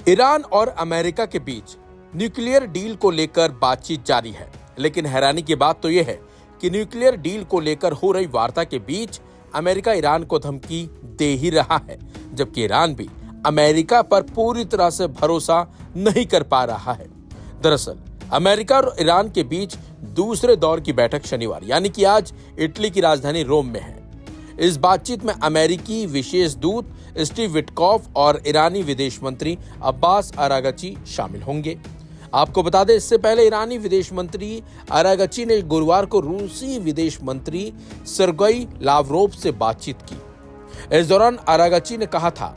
Iran और America के बीच nuclear deal को लेकर बातचीत जारी है, लेकिन हैरानी की बात तो यह है कि न्यूक्लियर डील को लेकर हो रही वार्ता के बीच अमेरिका ईरान को धमकी दे ही रहा है, जबकि ईरान भी अमेरिका पर पूरी तरह से भरोसा नहीं कर पा रहा है। दरअसल अमेरिका और ईरान के बीच दूसरे दौर की बैठक शनिवार यानी कि आज इटली की राजधानी रोम में है। इस बातचीत में अमेरिकी विशेष दूत स्टीव विटकॉफ और ईरानी विदेश मंत्री अब्बास अरागची शामिल होंगे। आपको बता दें, इससे पहले ईरानी विदेश मंत्री अरागची ने गुरुवार को रूसी विदेश मंत्री सर्गेई लावरोव से बातचीत की। इस दौरान अरागची ने कहा था,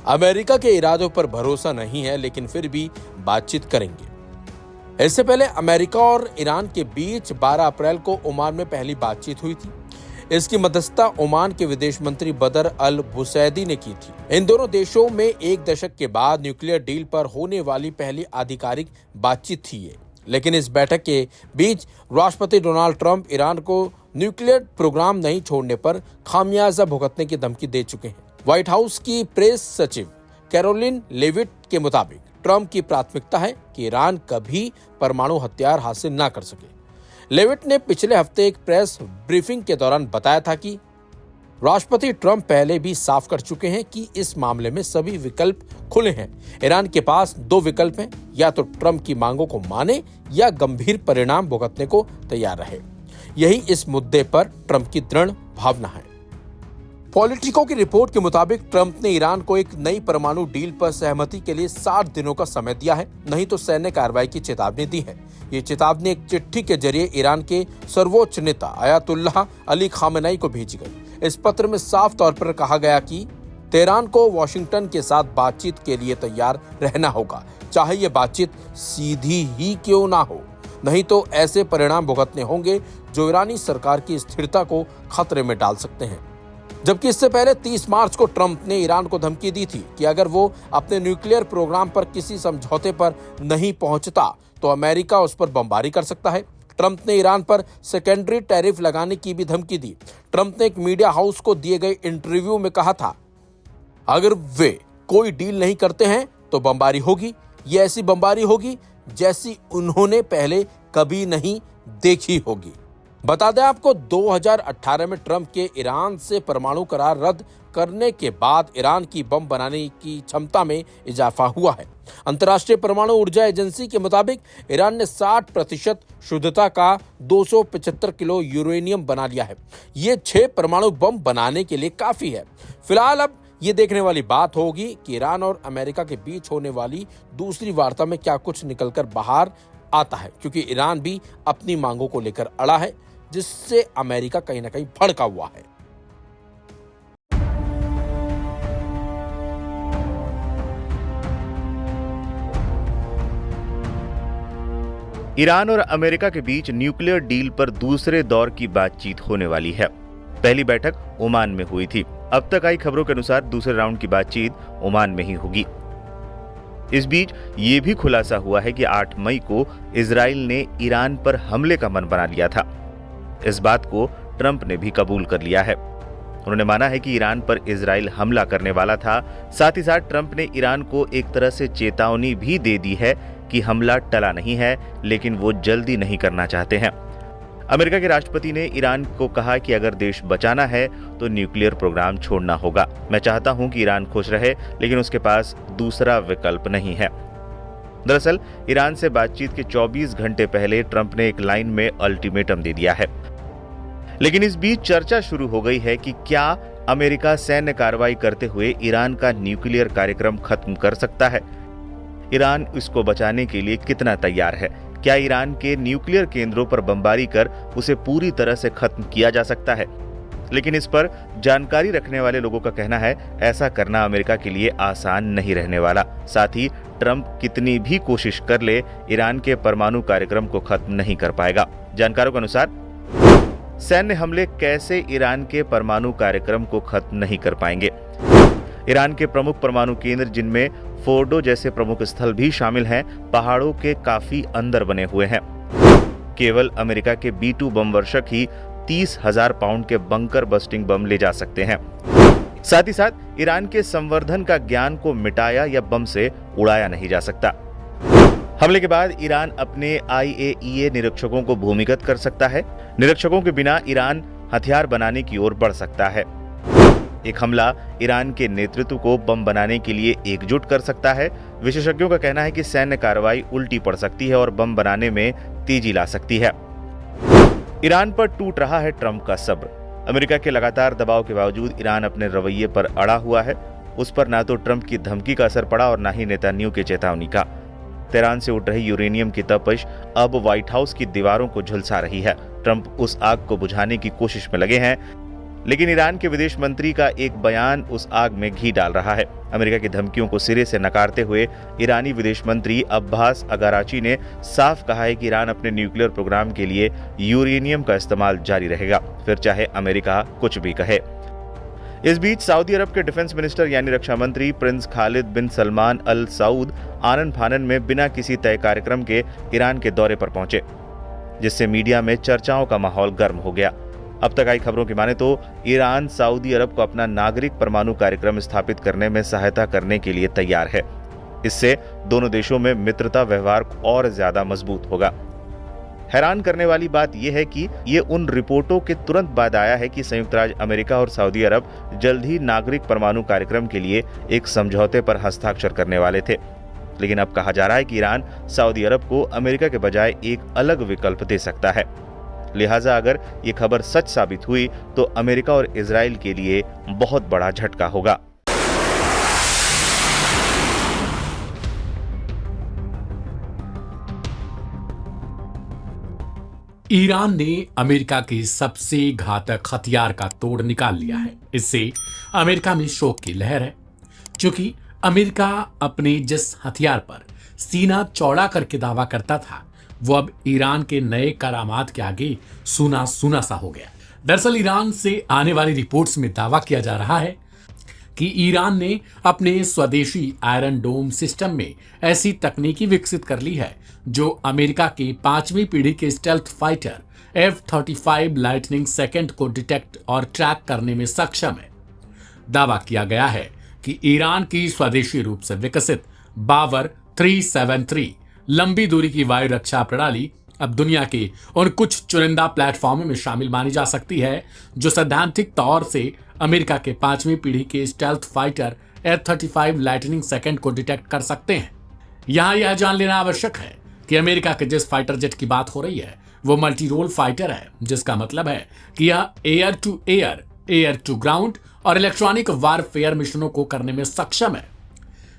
अमेरिका के इरादों पर भरोसा नहीं है, लेकिन फिर भी बातचीत करेंगे। इससे पहले अमेरिका और ईरान के बीच 12 अप्रैल को ओमान में पहली बातचीत हुई थी। इसकी मध्यस्थता ओमान के विदेश मंत्री बदर अल बुसैदी ने की थी। इन दोनों देशों में एक दशक के बाद न्यूक्लियर डील पर होने वाली पहली आधिकारिक बातचीत थी ये। लेकिन इस बैठक के बीच राष्ट्रपति डोनाल्ड ट्रंप ईरान को न्यूक्लियर प्रोग्राम नहीं छोड़ने पर खामियाजा भुगतने की धमकी दे चुके हैं। व्हाइट हाउस की प्रेस सचिव कैरोलिन लेविट के मुताबिक ट्रंप की प्राथमिकता है कि ईरान कभी परमाणु हथियार हासिल न कर सके। लेविट ने पिछले हफ्ते एक प्रेस ब्रीफिंग के दौरान बताया था कि राष्ट्रपति ट्रंप पहले भी साफ कर चुके हैं कि इस मामले में सभी विकल्प खुले हैं। ईरान के पास 2 विकल्प हैं, या तो ट्रंप की मांगों को माने या गंभीर परिणाम भुगतने को तैयार रहे। यही इस मुद्दे पर ट्रंप की दृढ़ भावना है। पॉलिटिको की रिपोर्ट के मुताबिक ट्रंप ने ईरान को एक नई परमाणु डील पर सहमति के लिए 60 दिनों का समय दिया है, नहीं तो सैन्य कार्रवाई की चेतावनी दी है। ये चेतावनी एक चिट्ठी के जरिए ईरान के सर्वोच्च नेता अयातुल्लाह अली खामेनेई को भेजी गई। इस पत्र में साफ तौर पर कहा गया कि तेहरान को वॉशिंगटन के साथ बातचीत के लिए तैयार रहना होगा, चाहे ये बातचीत सीधी ही क्यों ना हो, नहीं तो ऐसे परिणाम भुगतने होंगे जो ईरानी सरकार की स्थिरता को खतरे में डाल सकते हैं। जबकि इससे पहले 30 मार्च को ट्रंप ने ईरान को धमकी दी थी कि अगर वो अपने न्यूक्लियर प्रोग्राम पर किसी समझौते पर नहीं पहुंचता तो अमेरिका उस पर बमबारी कर सकता है। ट्रंप ने ईरान पर सेकेंडरी टैरिफ लगाने की भी धमकी दी। ट्रंप ने एक मीडिया हाउस को दिए गए इंटरव्यू में कहा था, अगर वे कोई डील नहीं करते हैं तो बमबारी होगी। ये ऐसी बमबारी होगी जैसी उन्होंने पहले कभी नहीं देखी होगी। बता दें आपको, 2018 में ट्रंप के ईरान से परमाणु करार रद्द करने के बाद ईरान की बम बनाने की क्षमता में इजाफा हुआ है। अंतर्राष्ट्रीय परमाणु ऊर्जा एजेंसी के मुताबिक ईरान ने 60% शुद्धता का 275 किलो यूरेनियम बना लिया है। ये 6 परमाणु बम बनाने के लिए काफी है। फिलहाल अब ये देखने वाली बात होगी कि ईरान और अमेरिका के बीच होने वाली दूसरी वार्ता में क्या कुछ निकलकर बाहर आता है, क्योंकि ईरान भी अपनी मांगों को लेकर अड़ा है, जिससे अमेरिका कहीं ना कहीं भड़का हुआ है। ईरान और अमेरिका के बीच न्यूक्लियर डील पर दूसरे दौर की बातचीत होने वाली है। पहली बैठक ओमान में हुई थी। अब तक आई खबरों के अनुसार दूसरे राउंड की बातचीत ओमान में ही होगी। इस बीच ये भी खुलासा हुआ है कि 8 मई को इजराइल ने ईरान पर हमले का मन बना लिया था। इस बात को ट्रंप ने भी कबूल कर लिया है। उन्होंने माना है कि ईरान पर इजराइल हमला करने वाला था। साथ ही साथ ट्रंप ने ईरान को एक तरह से चेतावनी भी दे दी है कि हमला टला नहीं है, लेकिन वो जल्दी नहीं करना चाहते हैं। अमेरिका के राष्ट्रपति ने ईरान को कहा कि अगर देश बचाना है तो न्यूक्लियर प्रोग्राम छोड़ना होगा। मैं चाहता हूं कि ईरान खुश रहे, लेकिन उसके पास दूसरा विकल्प नहीं है। दरअसल ईरान से बातचीत के 24 घंटे पहले ट्रंप ने एक लाइन में अल्टीमेटम दे दिया है। लेकिन इस बीच चर्चा शुरू हो गई है कि क्या अमेरिका सैन्य कार्रवाई करते हुए ईरान का न्यूक्लियर कार्यक्रम खत्म कर सकता है। ईरान इसको बचाने के लिए कितना तैयार है। क्या ईरान के न्यूक्लियर केंद्रों पर बमबारी कर उसे पूरी तरह से खत्म किया जा सकता है। लेकिन इस पर जानकारी रखने वाले लोगों का कहना है, ऐसा करना अमेरिका के लिए आसान नहीं रहने वाला। साथ ही ट्रंप कितनी भी कोशिश कर ले, ईरान के परमाणु कार्यक्रम को खत्म नहीं कर पाएगा। जानकारों के अनुसार सैन्य हमले कैसे ईरान के परमाणु कार्यक्रम को खत्म नहीं कर पाएंगे। ईरान के प्रमुख परमाणु केंद्र, जिनमें फोर्डो जैसे प्रमुख स्थल भी शामिल हैं, पहाड़ों के काफी अंदर बने हुए हैं। केवल अमेरिका के B-2 बम वर्षक ही 30,000 पाउंड के बंकर बस्टिंग बम ले जा सकते हैं। साथ ही साथ ईरान के संवर्धन का ज्ञान को मिटाया या बम से उड़ाया नहीं जा सकता। हमले के बाद ईरान अपने IAEA निरीक्षकों को भूमिगत कर सकता है। निरीक्षकों के बिना ईरान हथियार बनाने की ओर बढ़ सकता है। एक हमला ईरान के नेतृत्व को बम बनाने के लिए एकजुट कर सकता है। विशेषज्ञों का कहना है कि सैन्य कार्रवाई उल्टी पड़ सकती है और बम बनाने में तेजी ला सकती है। ईरान पर टूट रहा है ट्रंप का सब्र। अमेरिका के लगातार दबाव के बावजूद ईरान अपने रवैये पर अड़ा हुआ है। उस पर ना तो ट्रंप की धमकी का असर पड़ा और ना ही नेतन्याहू की चेतावनी का। तेहरान से उठ रही यूरेनियम की तपिश अब व्हाइट हाउस की दीवारों को झुलसा रही है। ट्रंप उस आग को बुझाने की कोशिश में लगे हैं, लेकिन ईरान के विदेश मंत्री का एक बयान उस आग में घी डाल रहा है। अमेरिका की धमकियों को सिरे से नकारते हुए ईरानी विदेश मंत्री अब्बास अगाराची ने साफ कहा है कि ईरान अपने न्यूक्लियर प्रोग्राम के लिए यूरेनियम का इस्तेमाल जारी रहेगा, फिर चाहे अमेरिका कुछ भी कहे। इस बीच सऊदी अरब के डिफेंस मिनिस्टर यानी रक्षा मंत्री प्रिंस खालिद बिन सलमान अल सऊद आनन फानन में बिना किसी तय कार्यक्रम के ईरान के दौरे पर पहुंचे, जिससे मीडिया में चर्चाओं का माहौल गर्म हो गया। अब तक आई खबरों की माने तो ईरान सऊदी अरब को अपना नागरिक परमाणु कार्यक्रम स्थापित करने में सहायता करने के लिए तैयार है। इससे दोनों देशों में मित्रता व्यवहार और ज्यादा मजबूत होगा। हैरान करने वाली बात यह है कि ये उन रिपोर्टों के तुरंत बाद आया है कि संयुक्त राज्य अमेरिका और सऊदी अरब जल्द ही नागरिक परमाणु कार्यक्रम के लिए एक समझौते पर हस्ताक्षर करने वाले थे। लेकिन अब कहा जा रहा है कि ईरान सऊदी अरब को अमेरिका के बजाय एक अलग विकल्प दे सकता है। लिहाजा अगर ये खबर सच साबित हुई तो अमेरिका और इजराइल के लिए बहुत बड़ा झटका होगा। ईरान ने अमेरिका के सबसे घातक हथियार का तोड़ निकाल लिया है। इससे अमेरिका में शोक की लहर है, क्योंकि अमेरिका अपने जिस हथियार पर सीना चौड़ा करके दावा करता था, वो अब ईरान के नए करामात के आगे सूना सूना सा हो गया। दरअसल ईरान से आने वाली रिपोर्ट्स में दावा किया जा रहा है कि ईरान ने अपने स्वदेशी आयरन डोम सिस्टम में ऐसी तकनीकी विकसित कर ली है जो अमेरिका के 5वीं पीढ़ी के stealth fighter F-35 lightning second को डिटेक्ट और ट्रैक करने में सक्षम है। दावा किया गया है कि ईरान की स्वदेशी रूप से विकसित बावर 373 लंबी दूरी की वायु रक्षा प्रणाली अब दुनिया के उन कुछ चुनिंदा प्लेटफॉर्मों में शामिल मानी जा सकती है जो सैद्धांतिक तौर से अमेरिका के 5वीं पीढ़ी के stealth fighter F-35 lightning second को डिटेक्ट कर सकते हैं। यहां यह जान लेना आवश्यक है कि अमेरिका के जिस फाइटर जेट की बात हो रही है वो मल्टी रोल फाइटर है, जिसका मतलब है कि यह air to air, air to ground और इलेक्ट्रॉनिक वारफेयर मिशनों को करने में सक्षम है।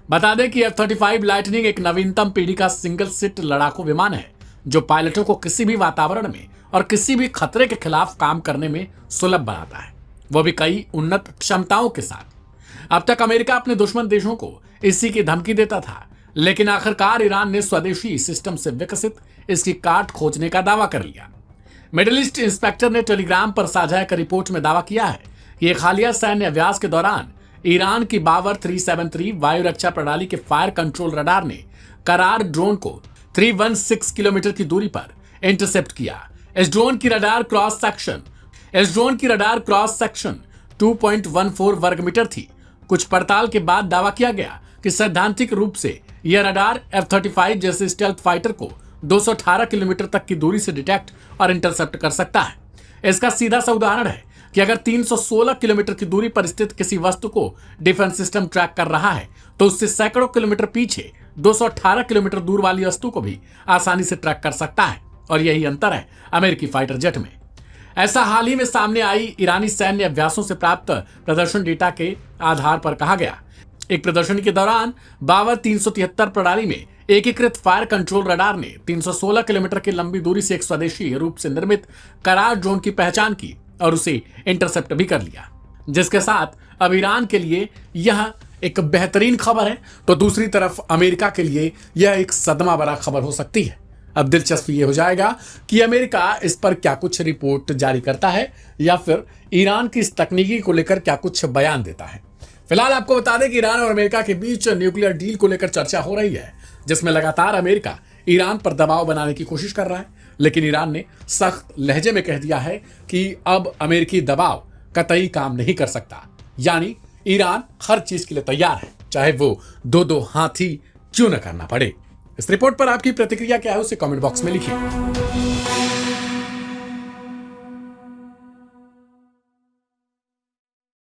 बता दें कि F-35 लाइटनिंग एक नवीनतम पीढ़ी का सिंगल सीट लड़ाकू विमान है जो पायलटों को किसी भी वातावरण में और किसी भी खतरे के खिलाफ काम करने में सुलभ बनाता है, वो भी कई उन्नत क्षमताओं के साथ। अब तक अमेरिका अपने दुश्मन देशों को इसी की धमकी देता था, लेकिन आखिरकार ईरान ने स्वदेशी सिस्टम से विकसित इसकी काट खोजने का दावा कर लिया। मिडिल ईस्ट इंस्पेक्टर ने टेलीग्राम पर साझा एक रिपोर्ट में दावा किया है कि एक हालिया सैन्य अभ्यास के दौरान ईरान की बावर 373 वायु रक्षा प्रणाली के फायर कंट्रोल रडार ने करार ड्रोन को 316 किलोमीटर की दूरी पर इंटरसेप्ट किया। इस ड्रोन की रडार क्रॉस सेक्शन 2.14 वर्ग मीटर थी। कुछ पड़ताल के बाद दावा किया गया कि सैद्धांतिक रूप से यह रडार F-35 जैसे स्टेल्थ फाइटर को 218 किलोमीटर तक की दूरी से डिटेक्ट और इंटरसेप्ट कर सकता है। इसका सीधा सा उदाहरण है कि अगर 316 किलोमीटर की दूरी पर स्थित किसी वस्तु को डिफेंस सिस्टम ट्रैक कर रहा है तो उससे सैकड़ों किलोमीटर पीछे 218 किलोमीटर दूर वाली वस्तु को भी आसानी से ट्रैक कर सकता है। और यही अंतर है अमेरिकी फाइटर जेट में। ऐसा हाल ही में सामने आई ईरानी सैन्य अभ्यासों से प्राप्त प्रदर्शन डेटा के आधार पर कहा गया। एक प्रदर्शनी के दौरान बावर 373 प्रणाली में एकीकृत फायर कंट्रोल रडार ने 316 किलोमीटर की लंबी दूरी से एक स्वदेशी रूप से निर्मित करार ड्रोन की पहचान की और उसे इंटरसेप्ट भी कर लिया, जिसके साथ अब ईरान के लिए यह एक बेहतरीन खबर है तो दूसरी तरफ अमेरिका के लिए यह एक सदमा भरा खबर हो सकती है। अब दिलचस्प ये हो जाएगा कि अमेरिका इस पर क्या कुछ रिपोर्ट जारी करता है या फिर ईरान की इस तकनीकी को लेकर क्या कुछ बयान देता है। फिलहाल आपको बता दें कि ईरान और अमेरिका के बीच न्यूक्लियर डील को लेकर चर्चा हो रही है, जिसमें लगातार अमेरिका ईरान पर दबाव बनाने की कोशिश कर रहा है, लेकिन ईरान ने सख्त लहजे में कह दिया है कि अब अमेरिकी दबाव कतई काम नहीं कर सकता। यानी ईरान हर चीज के लिए तैयार है, चाहे वो दो दो हाथी क्यों न करना पड़े। इस रिपोर्ट पर आपकी प्रतिक्रिया क्या है उसे कमेंट बॉक्स में लिखिए।